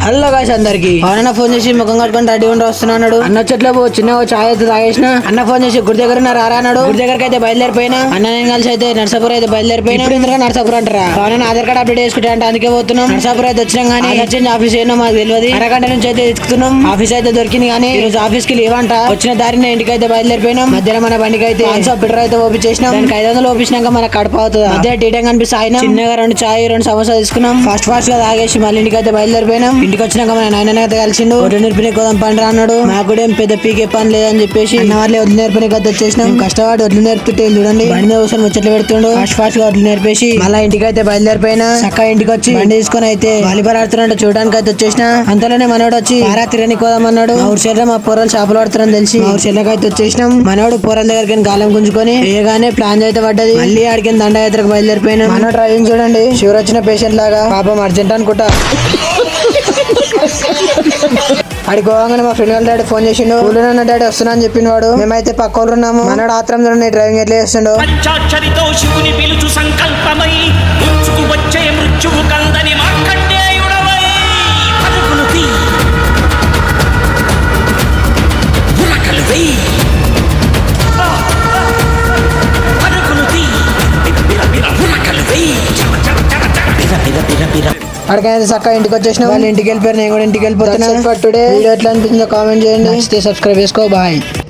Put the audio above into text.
Hello guys అందరికి అన్న phone చేసి ముఖం కట్టుకొని రెడీ ఉండి వస్తున్నాడు. అన్న వచ్చేట్లో చిన్న చాయ్ అయితే తాగేసిన. అన్న ఫోన్ చేసి గుడి దగ్గర రారా అన్నాడు. గుడి దగ్గరికి అయితే బయలుదేరిపోయినా. అన్న నేను కలిసి అయితే నర్సాపురం అయితే బయలుదేరిపోయినా. ఇప్పుడు నర్సాపురం అంటారా పవన్ ఆధార్ కార్డ్ అప్డేట్ చేసుకుంటా అంటే అందుకే పోతున్నాం. నర్సాపురం అయితే వచ్చినాం కానీ ఎక్స్చేంజ్ ఆఫీస్ ఏమో మాకు తెలియదు. అరగంట నుంచి అయితే ఎత్తుకుతున్నాం. ఆఫీస్ అయితే దొరికింది కానీ ఈ రోజు ఆఫీస్ కి లేవంట. వచ్చిన దారిని ఇంటికి అయితే బయలుదేరిపోయినాం. మధ్యాహ్నం మన బండికి అయితే పెట్రోల్ అయితే ఓపించేసినాం. దానికి 500 ఓపించినాక మనకు కడప అవుతుంది. మధ్య టీ టైం కనిపిస్తే ఆయన చిన్నగా 2 చాయ్ 2 సమోసా తీసుకున్నాం. ఫాస్ట్ గా తాగేసి మళ్ళీ ఇంటికి అయితే బయలుదేరిపోయినాం. ఇంటికి వచ్చినాక మన నాయన అయితే కలిసిండు. ఒడ్లు నేర్పిన కోదాం పండి అన్నాడు. మాకు కూడా ఏం పెద్ద పీకే పని లేదని చెప్పేసి అన్న వాళ్ళే ఒడ్లు నేర్పిన కథ వచ్చేసినాం. కష్టపడి ఒడ్లు నేర్పుతుంటే చూడండి బండి మీద కూర్చొని ముచ్చట్లు పెడుతుండు. ఫాస్ట్ గా ఒడ్లు నేర్పేసి మళ్ళీ ఇంటికి అయితే బయలుదేరిపోయినా. చక్కగా ఇంటికి వచ్చి బండి తీసుకొని అయితే వాలీబాల్ ఆడుతున్నట్టు చూడడానికి అయితే వచ్చేసిన. అంతలోనే మనోడు వచ్చి పారా తిరని కోదాం అన్నాడు. మా ఊరి చెర్ర మా పొరలు చేపలు ఆడుతున్నారని తెలిసి మా ఊరి చెర్రకు అయితే వచ్చేసినాం. మనోడు పొరల దగ్గరికి గాలం గుంజుకొని వేయగానే ప్లాన్ అయితే పడ్డది. మళ్ళీ ఆడికి దండయాత్రకు బయలుదేరిపోయినా. మనోడు డ్రైవింగ్ చూడండి షూర్ వచ్చిన పేషెంట్ లాగా పాపం అర్జెంట్ అనుకుంటా. అడిగి పోగానే మా ఫ్రెండ్ వాళ్ళ డాడీ ఫోన్ చేసిండు. ఊళ్ళో డాడీ వస్తున్నా అని చెప్పిన వాడు. మేమైతే పక్క వాళ్ళు ఉన్నాము. మనోడు ఆత్రం చూడండి డ్రైవింగ్ ఎట్లా చేస్తుండో. అక్కడికైతే చక్కగా ఇంటికి వచ్చేసిన. వాళ్ళు ఇంటికి వెళ్ళిపోయారు. నేను కూడా ఇంటికి వెళ్ళిపోతున్నా. టుడే వీడియో ఎట్లా అనిపించిందో కామెంట్ చేయండి. సబ్స్క్రైబ్ చేసుకో. బాయ్.